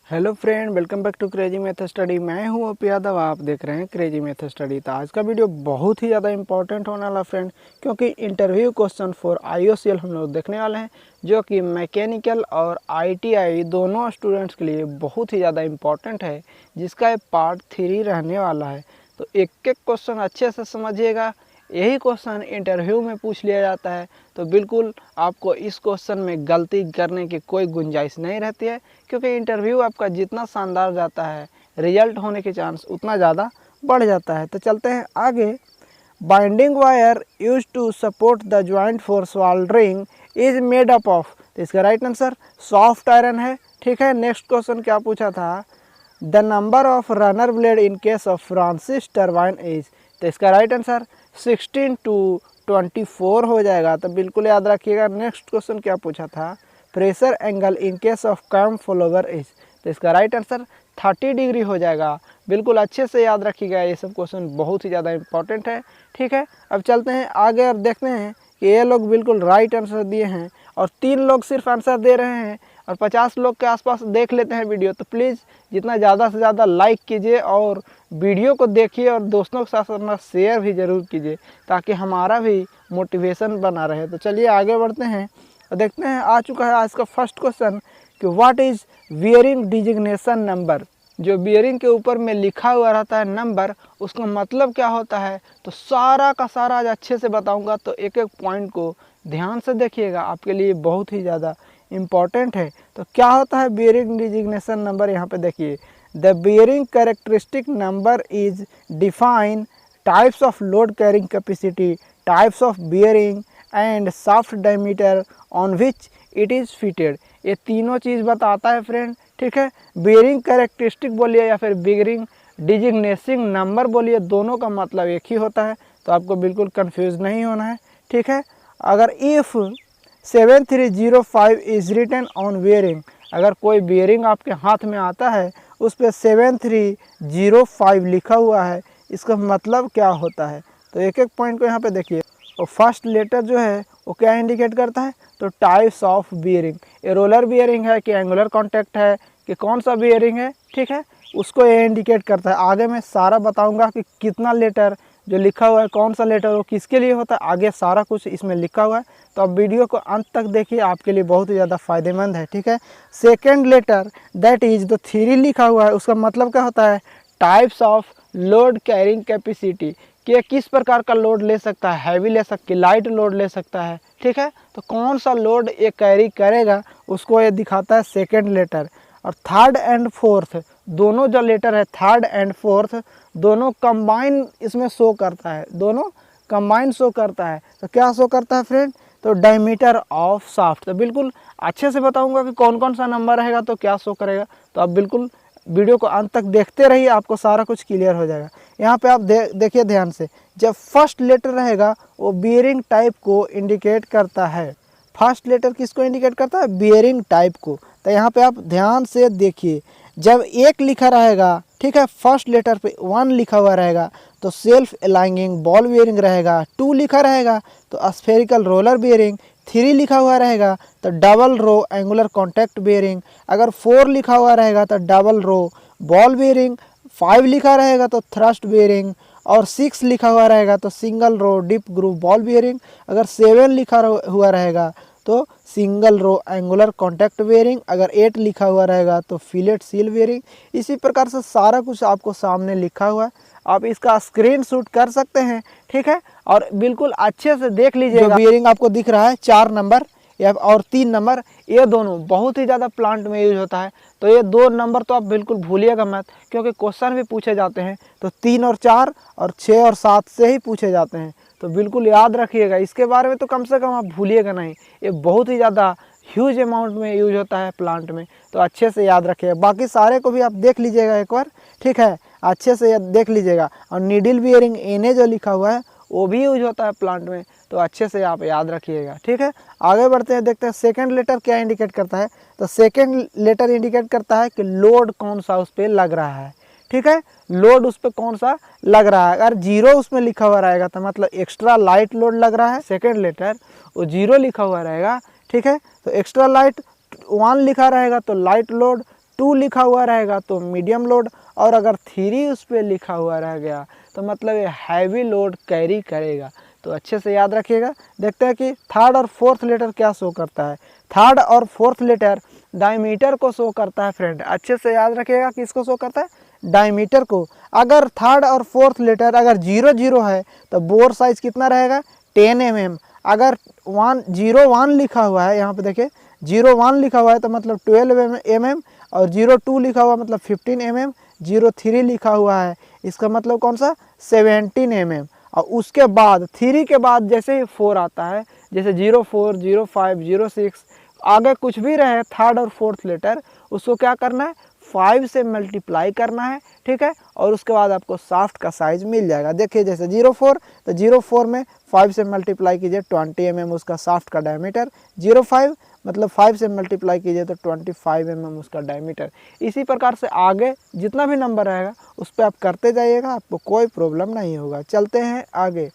Hello friend, welcome back to crazy math study. मैं हूं OP Yadav, आप देख रहे हैं क्रेजी मैथ स्टडी। तो आज का वीडियो बहुत ही ज़्यादा इंपॉर्टेंट होने वाला फ्रेंड, क्योंकि इंटरव्यू क्वेश्चन फॉर आईओसीएल हम लोग देखने वाले हैं, जो कि मैकेनिकल और आईटीआई दोनों स्टूडेंट्स के लिए बहुत ही ज़्यादा इंपॉर्टेंट है, जिसका ये पार्ट 3 रहने वाला है। तो एक एक क्वेश्चन अच्छे से समझिएगा। यही क्वेश्चन इंटरव्यू में पूछ लिया जाता है, तो बिल्कुल आपको इस क्वेश्चन में गलती करने की कोई गुंजाइश नहीं रहती है, क्योंकि इंटरव्यू आपका जितना शानदार जाता है, रिजल्ट होने के चांस उतना ज़्यादा बढ़ जाता है। तो चलते हैं आगे। Binding wire use to support the joint for soldering is made up of. तो इसका राइट आंसर सॉफ्ट आयरन है। ठीक है, नेक्स्ट क्वेश्चन क्या पूछा था, the number of runner blade in case of Francis turbine is. तो इसका राइट आंसर 16 to 24 हो जाएगा। तो बिल्कुल याद रखिएगा। नेक्स्ट क्वेश्चन क्या पूछा था, pressure angle in case of cam follower is. तो इसका राइट आंसर 30 डिग्री हो जाएगा। बिल्कुल अच्छे से याद रखिएगा, ये सब क्वेश्चन बहुत ही ज़्यादा इंपॉर्टेंट है। ठीक है, अब चलते हैं आगे और देखते हैं कि ये लोग बिल्कुल राइट आंसर दिए हैं और 3 लोग सिर्फ आंसर दे रहे हैं और 50 लोग के आसपास देख लेते हैं वीडियो। तो प्लीज़ जितना ज़्यादा से ज़्यादा लाइक कीजिए और वीडियो को देखिए और दोस्तों के साथ अपना शेयर भी ज़रूर कीजिए, ताकि हमारा भी मोटिवेशन बना रहे। तो चलिए आगे बढ़ते हैं और देखते हैं। आ चुका है आज का फर्स्ट क्वेश्चन कि what is bearing designation number. जो बियरिंग के ऊपर में लिखा हुआ रहता है नंबर, उसका मतलब क्या होता है, तो सारा का सारा आज अच्छे से बताऊंगा। तो एक एक पॉइंट को ध्यान से देखिएगा, आपके लिए बहुत ही ज़्यादा इम्पॉर्टेंट है। तो क्या होता है बियरिंग डिजिग्नेशन नंबर, यहाँ पे देखिए, the bearing characteristic number is define types of load carrying capacity, types of bearing and shaft diameter on which it is fitted. ये तीनों चीज़ बताता है फ्रेंड। ठीक है, बियरिंग कैरेक्टरिस्टिक बोलिए या फिर बियरिंग डिजिग्नेसिंग नंबर बोलिए, दोनों का मतलब एक ही होता है। तो आपको बिल्कुल कंफ्यूज नहीं होना है। ठीक है, अगर if 7305 is written on bearing, अगर कोई बियरिंग आपके हाथ में आता है, उस पर 7305 लिखा हुआ है, इसका मतलब क्या होता है। तो एक एक पॉइंट को यहाँ पे देखिए। और फर्स्ट लेटर जो है वो क्या इंडिकेट करता है, तो टाइप्स ऑफ बियरिंग, ये रोलर बियरिंग है कि एंगुलर कॉन्टैक्ट है कि कौन सा बियरिंग है। ठीक है, उसको ये इंडिकेट करता है। आगे मैं सारा बताऊंगा कि कितना लेटर जो लिखा हुआ है, कौन सा लेटर वो किसके लिए होता है, आगे सारा कुछ इसमें लिखा हुआ है। तो अब वीडियो को अंत तक देखिए, आपके लिए बहुत ही ज़्यादा फ़ायदेमंद है। ठीक है, second letter that is the three लिखा हुआ है, उसका मतलब क्या होता है, types of load carrying capacity, कि किस प्रकार का लोड ले सकता है, हैवी ले सकता है, लाइट लोड ले सकता है। ठीक है, तो कौन सा लोड ये कैरी करेगा, उसको ये दिखाता है सेकेंड लेटर। और थर्ड एंड फोर्थ दोनों जो लेटर है, थर्ड एंड फोर्थ दोनों कंबाइन इसमें शो करता है, दोनों कंबाइन शो करता है। तो क्या शो करता है फ्रेंड, तो डायमीटर ऑफ शाफ्ट। तो बिल्कुल अच्छे से बताऊंगा कि कौन कौन सा नंबर रहेगा तो क्या शो करेगा। तो आप बिल्कुल वीडियो को अंत तक देखते रहिए, आपको सारा कुछ क्लियर हो जाएगा। यहाँ पे आप देखिए ध्यान से, जब फर्स्ट लेटर रहेगा वो बियरिंग टाइप को इंडिकेट करता है। फर्स्ट लेटर किसको इंडिकेट करता है, बियरिंग टाइप को। तो यहाँ पे आप ध्यान से देखिए, जब एक लिखा रहेगा, ठीक है, फर्स्ट लेटर पे 1 लिखा हुआ रहेगा तो सेल्फ अलाइनिंग बॉल बियरिंग रहेगा। 2 लिखा रहेगा तो स्फेरिकल रोलर बियरिंग। 3 लिखा हुआ रहेगा तो double row angular contact bearing. अगर 4 लिखा हुआ रहेगा तो डबल रो बॉल बियरिंग। 5 लिखा रहेगा तो थ्रस्ट बियरिंग। और 6 लिखा हुआ रहेगा तो single row deep groove ball bearing. अगर 7 लिखा हुआ रहेगा तो single row angular contact bearing. अगर 8 लिखा हुआ रहेगा तो फिलेट सील बियरिंग। इसी प्रकार से सारा कुछ आपको सामने लिखा हुआ है, आप इसका स्क्रीनशॉट कर सकते हैं। ठीक है, और बिल्कुल अच्छे से देख लीजिएगा। जो बियरिंग आपको दिख रहा है 4 नंबर या और 3 नंबर, ये दोनों बहुत ही ज़्यादा प्लांट में यूज होता है। तो ये 2 नंबर तो आप बिल्कुल भूलिएगा मत, क्योंकि क्वेश्चन भी पूछे जाते हैं तो 3 और 4 और 6 और 7 से ही पूछे जाते हैं। तो बिल्कुल याद रखिएगा, इसके बारे में तो कम से कम आप भूलिएगा नहीं। ये बहुत ही ज़्यादा ह्यूज अमाउंट में यूज होता है प्लांट में, तो अच्छे से याद रखिएगा। बाकी सारे को भी आप देख लीजिएगा एक बार। ठीक है, अच्छे से देख लीजिएगा। और नीडल बियरिंग एनए जो लिखा हुआ है वो भी यूज होता है प्लांट में, तो अच्छे से आप याद रखिएगा। ठीक है, आगे बढ़ते हैं, देखते हैं सेकंड लेटर क्या इंडिकेट करता है। तो सेकंड लेटर इंडिकेट करता है कि लोड कौन सा उस पर लग रहा है। ठीक है, लोड उस पर कौन सा लग रहा है। अगर 0 उसमें लिखा हुआ रहेगा तो मतलब एक्स्ट्रा लाइट लोड लग रहा है। सेकंड लेटर वो 0 लिखा हुआ रहेगा। ठीक है, तो एक्स्ट्रा लाइट। 1 लिखा रहेगा तो लाइट लोड। 2 लिखा हुआ रहेगा तो मीडियम लोड, और अगर 3 उस पर लिखा हुआ रह गया तो मतलब ये हैवी लोड कैरी करेगा। तो अच्छे से याद रखिएगा। देखते हैं कि थर्ड और फोर्थ लेटर क्या शो करता है। थर्ड और फोर्थ लेटर डायमीटर को शो करता है फ्रेंड। अच्छे से याद रखिएगा किसको शो करता है, डायमीटर को। अगर थर्ड और फोर्थ लेटर अगर 0 है तो बोर साइज कितना रहेगा, 10 mm। अगर 01 लिखा हुआ है, यहाँ पे देखिए 01 लिखा हुआ है तो मतलब 12 mm, और 02 लिखा हुआ मतलब 15 mm, 03 लिखा हुआ है इसका मतलब कौन सा, 17 mm। और उसके बाद 3 के बाद जैसे ही 4 आता है, जैसे 04, 05, 06 आगे कुछ भी रहे थर्ड और फोर्थ लेटर, उसको क्या करना है, 5 से मल्टीप्लाई करना है, ठीक है। और उसके बाद आपको शाफ्ट का साइज मिल जाएगा। देखिए जैसे 04 तो 04 में 5 से मल्टीप्लाई कीजिए 20 mm उसका शाफ्ट का डायमीटर, 05 मतलब 5 से मल्टीप्लाई कीजिए तो 25 mm उसका डायमीटर। इसी प्रकार से आगे जितना भी नंबर रहेगा उस पर आप करते जाइएगा, आपको कोई प्रॉब्लम नहीं होगा। चलते हैं आगे।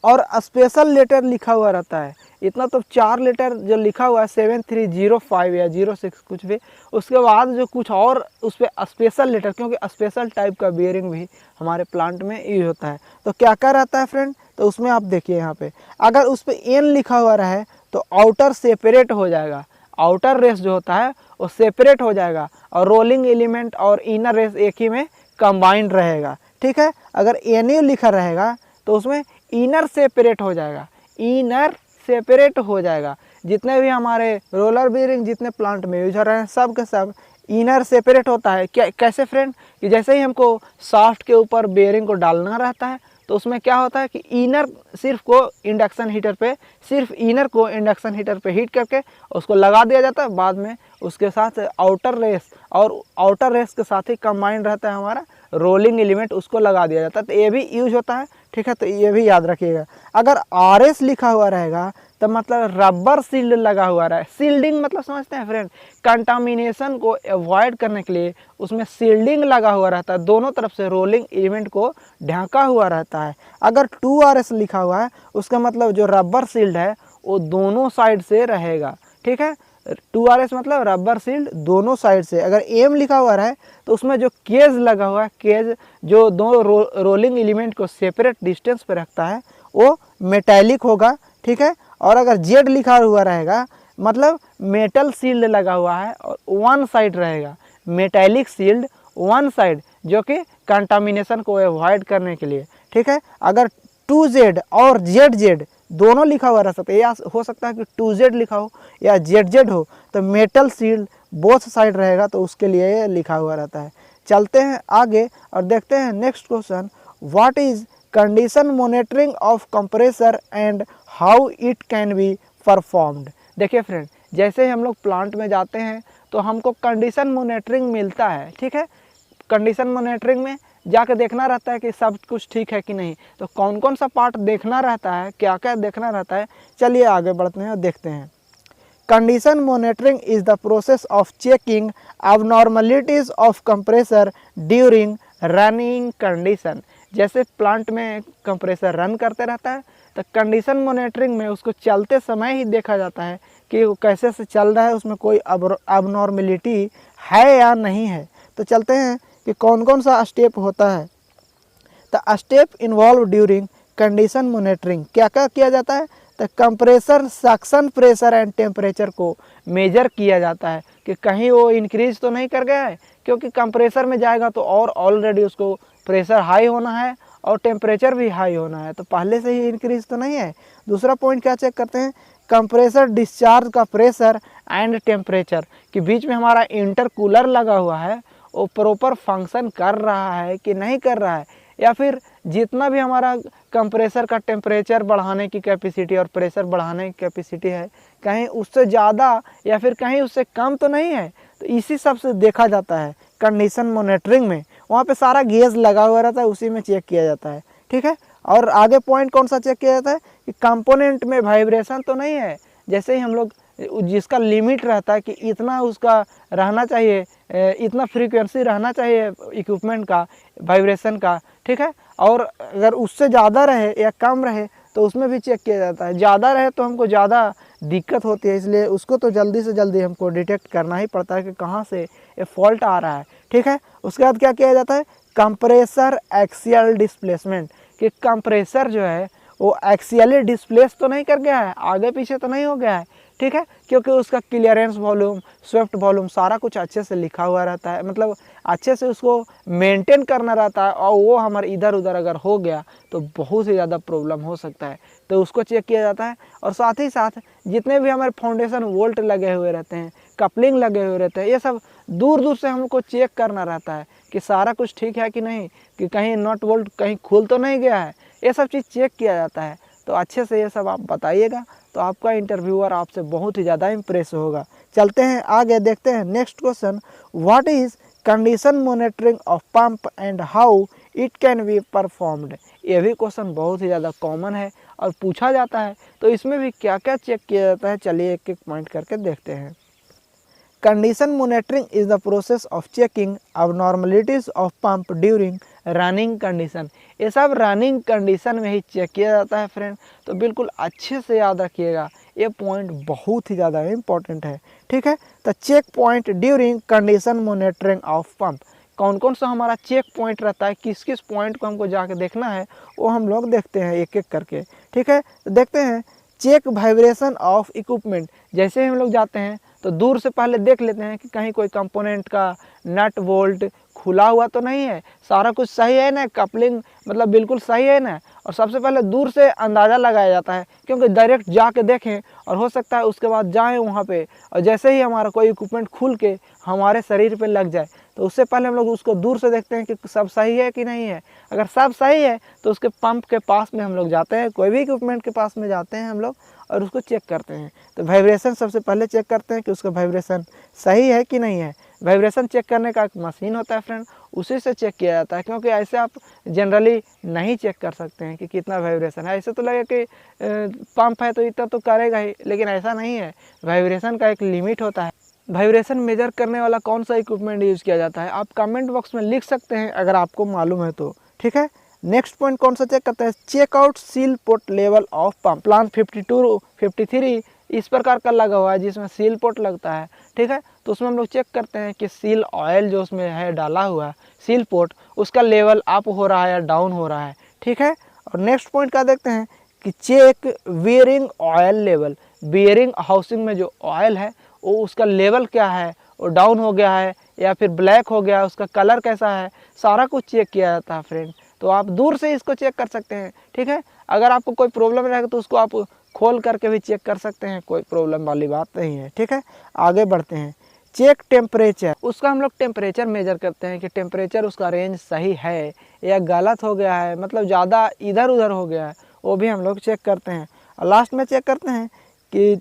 और स्पेशल लेटर लिखा हुआ रहता है, इतना तो 4 लेटर जो लिखा हुआ है 7305 या 06 कुछ भी, उसके बाद जो कुछ और उस पर स्पेशल लेटर, क्योंकि स्पेशल टाइप का बियरिंग भी हमारे प्लांट में यूज होता है। तो क्या क्या रहता है फ्रेंड, तो उसमें आप देखिए यहाँ पे अगर उस पर एन लिखा हुआ रहे तो आउटर सेपरेट हो जाएगा, आउटर रेस जो होता है वो सेपरेट हो जाएगा, और रोलिंग एलिमेंट और इनर रेस एक ही में कंबाइंड रहेगा, ठीक है। अगर एन यू लिखा रहेगा तो उसमें इनर सेपरेट हो जाएगा, इनर सेपरेट हो जाएगा। जितने भी हमारे रोलर बेयरिंग जितने प्लांट में यूज हो रहे हैं सब के सब इनर सेपरेट होता है। कैसे फ्रेंड, कि जैसे ही हमको शाफ्ट के ऊपर बेयरिंग को डालना रहता है तो उसमें क्या होता है कि इनर सिर्फ को इंडक्शन हीटर पे, सिर्फ इनर को इंडक्शन हीटर पे हीट करके उसको लगा दिया जाता है, बाद में उसके साथ आउटर रेस, और आउटर रेस के साथ ही कंबाइंड रहता है हमारा रोलिंग एलिमेंट, उसको लगा दिया जाता है। तो ये भी यूज होता है, ठीक है। तो ये भी याद रखिएगा। अगर RS लिखा हुआ रहेगा तो मतलब रबर सील्ड लगा हुआ रहा है। सील्डिंग मतलब समझते हैं फ्रेंड, कंटामिनेशन को अवॉइड करने के लिए उसमें सील्डिंग लगा हुआ रहता है, दोनों तरफ से रोलिंग एलिमेंट को ढका हुआ रहता है। अगर 2RS लिखा हुआ है उसका मतलब जो रबर सील्ड है वो दोनों साइड से रहेगा, ठीक है। 2RS मतलब रबर सील्ड दोनों साइड से। अगर M लिखा हुआ है तो उसमें जो केज लगा हुआ है, केज जो दो रोलिंग एलिमेंट को सेपरेट डिस्टेंस पे रखता है वो मेटालिक होगा, ठीक है। और अगर Z लिखा हुआ रहेगा मतलब मेटल सील्ड लगा हुआ है और वन साइड रहेगा, मेटालिक सील्ड वन साइड, जो कि कंटामिनेशन को अवॉइड करने के लिए, ठीक है। अगर 2Z और ZZ दोनों लिखा हुआ रह सकता है, या हो सकता है कि 2Z लिखा हो या ZZ हो, तो मेटल सील्ड बोथ साइड रहेगा, तो उसके लिए ये लिखा हुआ रहता है। चलते हैं आगे और देखते हैं next question, what is condition monitoring of compressor and how it can be performed. देखिए फ्रेंड, जैसे ही हम लोग प्लांट में जाते हैं तो हमको कंडीशन मॉनिटरिंग मिलता है, ठीक है। कंडीशन मॉनिटरिंग में जाकर देखना रहता है कि सब कुछ ठीक है कि नहीं। तो कौन कौन सा पार्ट देखना रहता है, क्या क्या देखना रहता है, चलिए आगे बढ़ते हैं और देखते हैं। Condition monitoring is the process of checking abnormalities of compressor during running condition. जैसे प्लांट में कंप्रेसर रन करते रहता है तो कंडीशन मॉनिटरिंग में उसको चलते समय ही देखा जाता है कि वो कैसे से चल रहा है, उसमें कोई abnormality है या नहीं है। तो चलते हैं कि कौन कौन सा स्टेप होता है। तो step involve during condition monitoring, क्या क्या किया जाता है, तो compressor suction pressure and temperature को मेजर किया जाता है कि कहीं वो इंक्रीज तो नहीं कर गया है, क्योंकि कंप्रेसर में जाएगा तो और ऑलरेडी उसको प्रेशर हाई होना है और टेम्परेचर भी हाई होना है, तो पहले से ही इंक्रीज तो नहीं है। दूसरा पॉइंट क्या चेक करते हैं, कंप्रेसर डिस्चार्ज का प्रेशर एंड टेम्परेचर के बीच में हमारा इंटरकूलर लगा हुआ है वो प्रॉपर फंक्शन कर रहा है कि नहीं कर रहा है, या फिर जितना भी हमारा कंप्रेसर का टेम्परेचर बढ़ाने की कैपेसिटी और प्रेशर बढ़ाने की कैपेसिटी है कहीं उससे ज़्यादा या फिर कहीं उससे कम तो नहीं है। तो इसी सब से देखा जाता है कंडीशन मॉनिटरिंग में। वहाँ पे सारा गेज लगा हुआ रहता है, उसी में चेक किया जाता है, ठीक है। और आगे पॉइंट कौन सा चेक किया जाता है कि कंपोनेंट में वाइब्रेशन तो नहीं है। जैसे ही हम लोग जिसका लिमिट रहता है कि इतना उसका रहना चाहिए, इतना फ्रीक्वेंसी रहना चाहिए इक्विपमेंट का वाइब्रेशन का, ठीक है। और अगर उससे ज़्यादा रहे या कम रहे तो उसमें भी चेक किया जाता है। ज़्यादा रहे तो हमको ज़्यादा दिक्कत होती है, इसलिए उसको तो जल्दी से जल्दी हमको डिटेक्ट करना ही पड़ता है कि कहाँ से ये फॉल्ट आ रहा है। ठीक है, उसके बाद क्या किया जाता है, कंप्रेसर एक्सियल डिस्प्लेसमेंट, कि कंप्रेसर जो है वो एक्सियली डिस्प्लेस तो नहीं कर गया है, आगे पीछे तो नहीं हो गया है। ठीक है, क्योंकि उसका क्लियरेंस वॉल्यूम, स्वेप्ट वॉल्यूम सारा कुछ अच्छे से लिखा हुआ रहता है, मतलब अच्छे से उसको मेंटेन करना रहता है, और वो हमारे इधर उधर अगर हो गया तो बहुत ही ज़्यादा प्रॉब्लम हो सकता है, तो उसको चेक किया जाता है। और साथ ही साथ जितने भी हमारे फाउंडेशन वोल्ट लगे हुए रहते हैं, कपलिंग लगे हुए रहते हैं, ये सब दूर दूर से हमको चेक करना रहता है कि सारा कुछ ठीक है कि नहीं, कि कहीं नट वोल्ट कहीं खुल तो नहीं गया है, ये सब चीज़ चेक किया जाता है। तो अच्छे से ये सब आप बताइएगा तो आपका इंटरव्यूअर आपसे बहुत ही ज़्यादा इम्प्रेस होगा। चलते हैं आगे, देखते हैं next question, what is condition monitoring of pump and how it can be performed. ये भी क्वेश्चन बहुत ही ज़्यादा कॉमन है और पूछा जाता है, तो इसमें भी क्या क्या चेक किया जाता है, चलिए एक एक पॉइंट करके देखते हैं। Condition monitoring is the process of checking abnormalities of pump during running condition. ये सब रनिंग कंडीशन में ही चेक किया जाता है फ्रेंड, तो बिल्कुल अच्छे से याद रखिएगा, ये पॉइंट बहुत ही ज़्यादा इम्पोर्टेंट है। ठीक है, तो check point during condition monitoring of pump, कौन कौन सा हमारा चेक पॉइंट रहता है, किस किस पॉइंट को हमको जाके देखना है, वो हम लोग देखते हैं एक एक करके। ठीक है, तो देखते हैं, चेक वाइब्रेशन ऑफ इक्विपमेंट, जैसे हम लोग जाते हैं तो दूर से पहले देख लेते हैं कि कहीं कोई कंपोनेंट का नट वोल्ट खुला हुआ तो नहीं है, सारा कुछ सही है ना, कपलिंग मतलब बिल्कुल सही है ना। और सबसे पहले दूर से अंदाज़ा लगाया जाता है, क्योंकि डायरेक्ट जाके देखें और हो सकता है उसके बाद जाएं वहाँ पे और जैसे ही हमारा कोई इक्विपमेंट खुल के हमारे शरीर पे लग जाए, तो उससे पहले हम लोग उसको दूर से देखते हैं कि सब सही है कि नहीं है। अगर सब सही है तो उसके पंप के पास में हम लोग जाते हैं, कोई भी इक्विपमेंट के पास में जाते हैं हम लोग और उसको चेक करते हैं। तो वाइब्रेशन सबसे पहले चेक करते हैं कि उसका वाइब्रेशन सही है कि नहीं है। वाइब्रेशन चेक करने का एक मशीन होता है फ्रेंड, उसी से चेक किया जाता है, क्योंकि ऐसे आप जनरली नहीं चेक कर सकते हैं कि कितना वाइब्रेशन है। ऐसे तो लगे कि पंप है तो इतना तो करेगा ही, लेकिन ऐसा नहीं है, वाइब्रेशन का एक लिमिट होता है। वाइब्रेशन मेजर करने वाला कौन सा इक्विपमेंट यूज़ किया जाता है, आप कमेंट बॉक्स में लिख सकते हैं अगर आपको मालूम है तो। ठीक है, नेक्स्ट पॉइंट कौन सा चेक करते हैं, check out seal port level of pump. Plan 52 53 इस प्रकार का लगा हुआ है जिसमें सील पोर्ट लगता है। ठीक है, तो उसमें हम लोग चेक करते हैं कि सील ऑयल जो उसमें है डाला हुआ है सील पोर्ट, उसका लेवल अप हो रहा है या डाउन हो रहा है। ठीक है, और नेक्स्ट पॉइंट क्या देखते हैं कि check bearing oil level, bearing housing में जो ऑयल है वो उसका लेवल क्या है, वो डाउन हो गया है या फिर ब्लैक हो गया है, उसका कलर कैसा है, सारा कुछ चेक किया जाता है फ्रेंड। तो आप दूर से इसको चेक कर सकते हैं। ठीक है, अगर आपको कोई प्रॉब्लम रहेगा तो उसको आप खोल करके भी चेक कर सकते हैं, कोई प्रॉब्लम वाली बात नहीं है। ठीक है, आगे बढ़ते हैं, चेक टेम्परेचर, उसका हम लोग टेम्परेचर मेजर करते हैं कि टेम्परेचर उसका रेंज सही है या गलत हो गया है, मतलब ज़्यादा इधर उधर हो गया है, वो भी हम लोग चेक करते हैं। और लास्ट में चेक करते हैं कि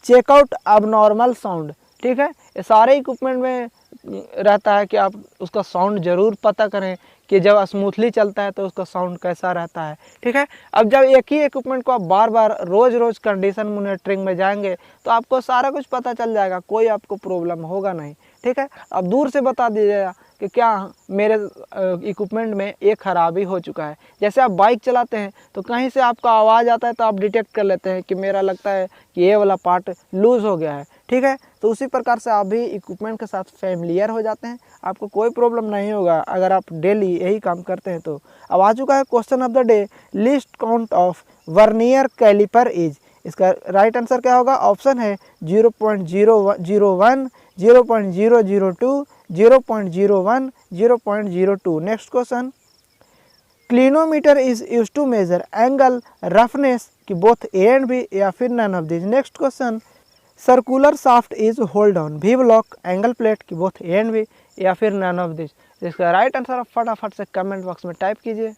चेकआउट अबनॉर्मल साउंड। ठीक है, ये सारे इक्विपमेंट में रहता है कि आप उसका साउंड ज़रूर पता करें कि जब स्मूथली चलता है तो उसका साउंड कैसा रहता है। ठीक है, अब जब एक ही इक्विपमेंट को आप बार बार रोज़ रोज़ कंडीशन मॉनिटरिंग में जाएंगे तो आपको सारा कुछ पता चल जाएगा, कोई आपको प्रॉब्लम होगा नहीं। ठीक है, अब दूर से बता दीजिएगा कि क्या मेरे इक्विपमेंट में एक खराबी हो चुका है। जैसे आप बाइक चलाते हैं तो कहीं से आपका आवाज़ आता है तो आप डिटेक्ट कर लेते हैं कि मेरा लगता है कि ये वाला पार्ट लूज़ हो गया है। ठीक है, तो उसी प्रकार से आप भी इक्विपमेंट के साथ फैमिलियर हो जाते हैं, आपको कोई प्रॉब्लम नहीं होगा अगर आप डेली यही काम करते हैं तो। अब आ चुका है question of the day, least count of vernier caliper is. इसका राइट आंसर क्या होगा, ऑप्शन है 0.001, 0.002, 0.01, 0.02। Next question, clinometer is use to measure angle roughness की बोथ ए एंड बी या फिर none of this. Next question, circular shaft is hold on V block angle plate की both A and B या फिर none of this. इसका right answer आप फटाफट से कमेंट बॉक्स में टाइप कीजिए।